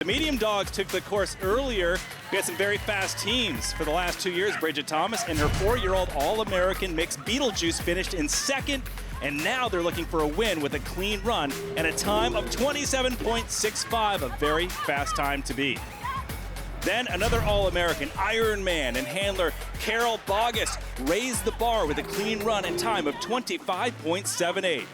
The medium dogs took the course earlier. We had some very fast teams for the last 2 years. Bridget Thomas and her 4-year-old All-American mix Beetlejuice finished in second, and now they're looking for a win with a clean run and a time of 27.65, a very fast time to beat. Then another All-American, Ironman and handler Carol Bogus raised the bar with a clean run and time of 25.78.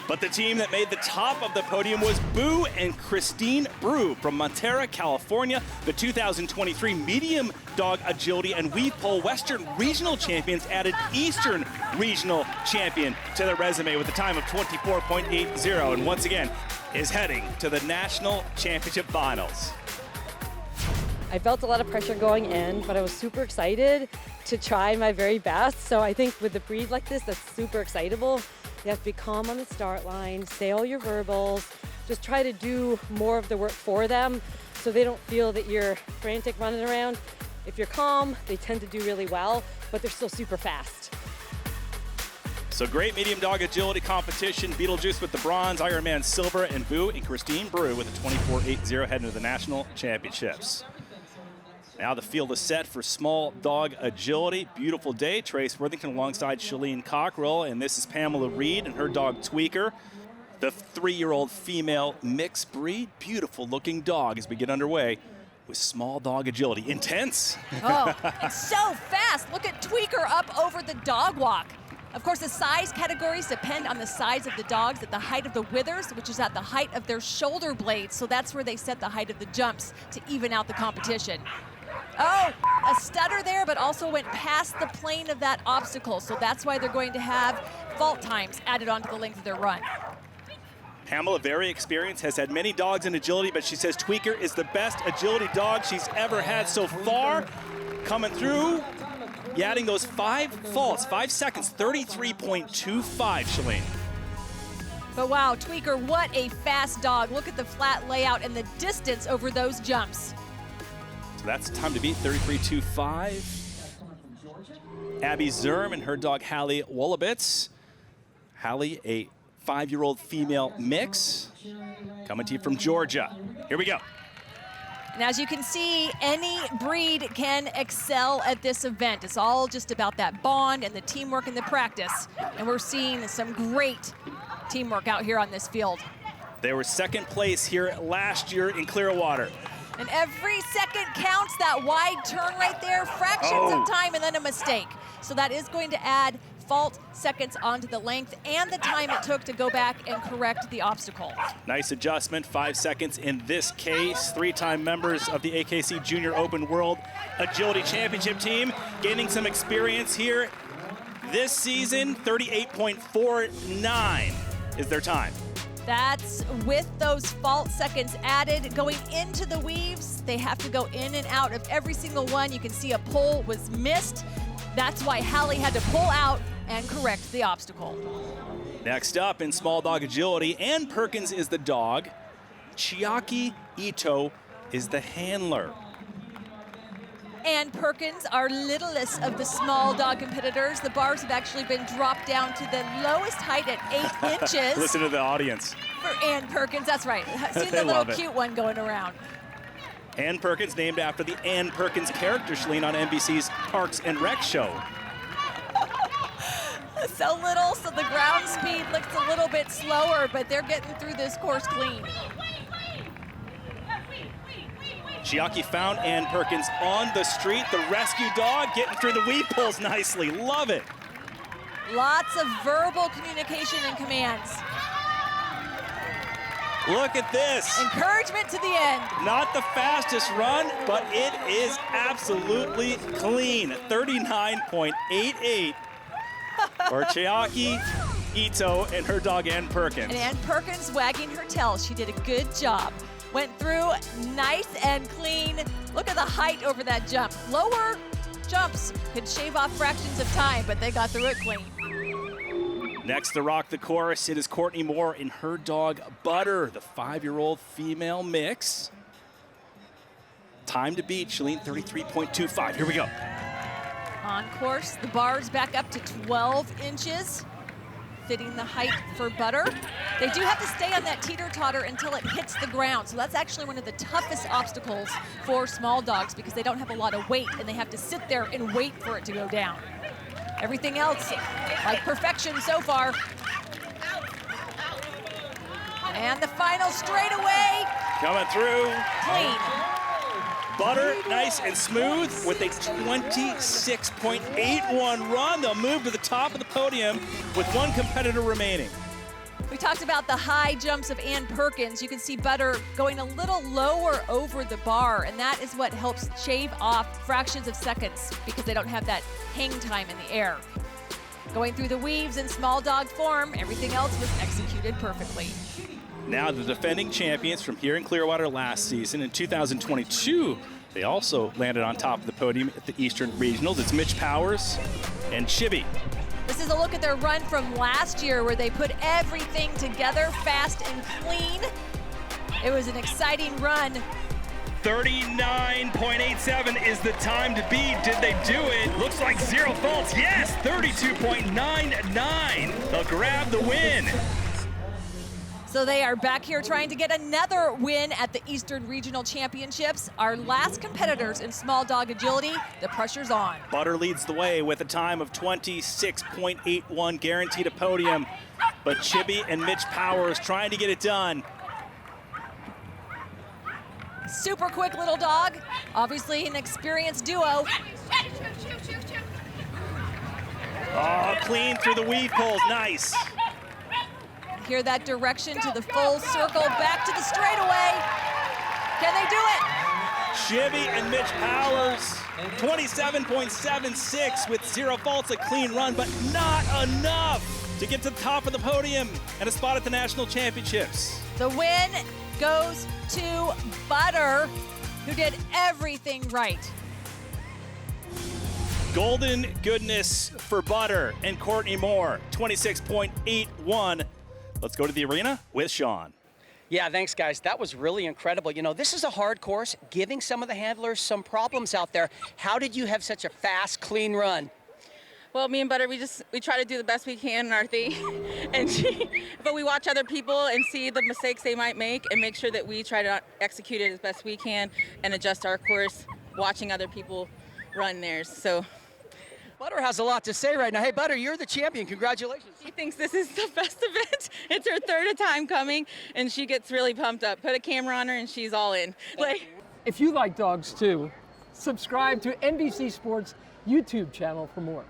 But the team that made the top of the podium was Boo and Christine Brew from Montera, California, the 2023 Medium Dog Agility and Weave Pole Western Regional Champions, added Eastern Regional Champion to their resume with a time of 24.80, and once again is heading to the National Championship Finals. I felt a lot of pressure going in, but I was super excited to try my very best. So I think with a breed like this, that's super excitable. You have to be calm on the start line, say all your verbals, just try to do more of the work for them so they don't feel that you're frantic running around. If you're calm, they tend to do really well, but they're still super fast. So great medium dog agility competition. Beetlejuice with the bronze, Ironman silver, and Boo and Christine Brew with a 24.80 heading to the national championships. Now the field is set for small dog agility. Beautiful day. Trace Worthington alongside Shalene Cockrell, and this is Pamela Reed and her dog Tweaker, the 3-year-old female mixed breed. Beautiful looking dog as we get underway with small dog agility. Intense. Oh, it's so fast. Look at Tweaker up over the dog walk. Of course, the size categories depend on the size of the dogs at the height of the withers, which is at the height of their shoulder blades. So that's where they set the height of the jumps to even out the competition. Oh, a stutter there, but also went past the plane of that obstacle. So that's why they're going to have fault times added onto the length of their run. Pamela, very experienced, has had many dogs in agility, but she says Tweaker is the best agility dog she's ever had so far. Coming through, adding those 5 faults, 5 seconds, 33.25, Shalene. But wow, Tweaker, what a fast dog. Look at the flat layout and the distance over those jumps. So that's time to beat, 33.25. Abby Zerm and her dog Hallie Wolobitz. Hallie, a 5-year-old female mix, coming to you from Georgia. Here we go. And as you can see, any breed can excel at this event. It's all just about that bond and the teamwork and the practice. And we're seeing some great teamwork out here on this field. They were second place here last year in Clearwater. And every second counts. That wide turn right there, fractions of time and then a mistake. So that is going to add fault seconds onto the length and the time it took to go back and correct the obstacle. Nice adjustment, 5 seconds in this case. 3-time members of the AKC Junior Open World Agility Championship team, gaining some experience here this season. 38.49 is their time. That's with those fault seconds added. Going into the weaves, they have to go in and out of every single one. You can see a pull was missed. That's why Hallie had to pull out and correct the obstacle. Next up in small dog agility, Ann Perkins is the dog. Chiaki Ito is the handler. And Perkins, our littlest of the small dog competitors. The bars have actually been dropped down to the lowest height at 8 inches. Listen to the audience. For Ann Perkins, that's right. See the little cute one going around. Ann Perkins, named after the Ann Perkins character, Shalene, on NBC's Parks and Rec show. So little, so the ground speed looks a little bit slower, but they're getting through this course clean. Chiaki found Ann Perkins on the street. The rescue dog getting through the weave poles nicely. Love it. Lots of verbal communication and commands. Look at this. Encouragement to the end. Not the fastest run, but it is absolutely clean. 39.88 for Chiaki Ito and her dog Ann Perkins. And Ann Perkins wagging her tail. She did a good job. Went through nice and clean. Look at the height over that jump. Lower jumps could shave off fractions of time, but they got through it clean. Next to rock the chorus, it is Courtney Moore and her dog Butter, the 5-year-old female mix. Time to beat, Shalene, 33.25. Here we go. On course, the bars back up to 12 inches. fitting the height for Butter. They do have to stay on that teeter-totter until it hits the ground. So that's actually one of the toughest obstacles for small dogs because they don't have a lot of weight and they have to sit there and wait for it to go down. Everything else, like perfection so far. And the final straightaway. Coming through. Clean. Butter, nice and smooth with a 26.81 run. They'll move to the top of the podium with one competitor remaining. We talked about the high jumps of Ann Perkins. You can see Butter going a little lower over the bar, and that is what helps shave off fractions of seconds because they don't have that hang time in the air. Going through the weaves in small dog form, everything else was executed perfectly. Now the defending champions from here in Clearwater last season. In 2022, they also landed on top of the podium at the Eastern Regionals. It's Mitch Powers and Chibi. This is a look at their run from last year where they put everything together fast and clean. It was an exciting run. 39.87 is the time to beat. Did they do it? Looks like zero faults. Yes, 32.99. They'll grab the win. So they are back here trying to get another win at the Eastern Regional Championships. Our last competitors in small dog agility, the pressure's on. Butter leads the way with a time of 26.81, guaranteed a podium. But Chibi and Mitch Powers trying to get it done. Super quick little dog, obviously an experienced duo. Oh, clean through the weave poles, nice. Hear that direction to the full circle, back to the straightaway. Can they do it? Chibi and Mitch Powers, 27.76 with zero faults, a clean run, but not enough to get to the top of the podium and a spot at the national championships. The win goes to Butter, who did everything right. Golden goodness for Butter and Courtney Moore, 26.81. Let's go to the arena with Sean. Yeah, thanks, guys. That was really incredible. You know, this is a hard course, giving some of the handlers some problems out there. How did you have such a fast, clean run? Well, me and Butter, we try to do the best we can in our thing, but we watch other people and see the mistakes they might make and make sure that we try to execute it as best we can and adjust our course, watching other people run theirs. So. Butter has a lot to say right now. Hey, Butter, you're the champion. Congratulations. She thinks this is the best event. It's her third time coming, and she gets really pumped up. Put a camera on her, and she's all in. If you like dogs too, subscribe to NBC Sports YouTube channel for more.